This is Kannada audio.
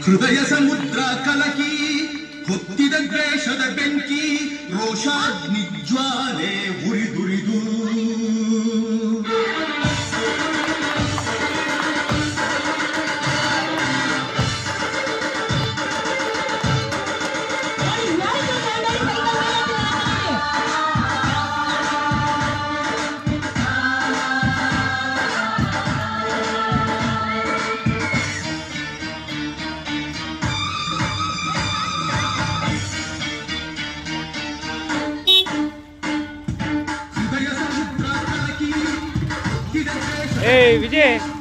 ಹೃದಯ ಸಮುದ್ರ ಕಲಕಿ ಹೊತ್ತಿದ ದ್ವೇಷದ ಬೆಂಕಿ ರೋಷಾಗ್ನಿ ಜ್ವಾಲೆ ಉರಿದುರಿದು Hey Vijay.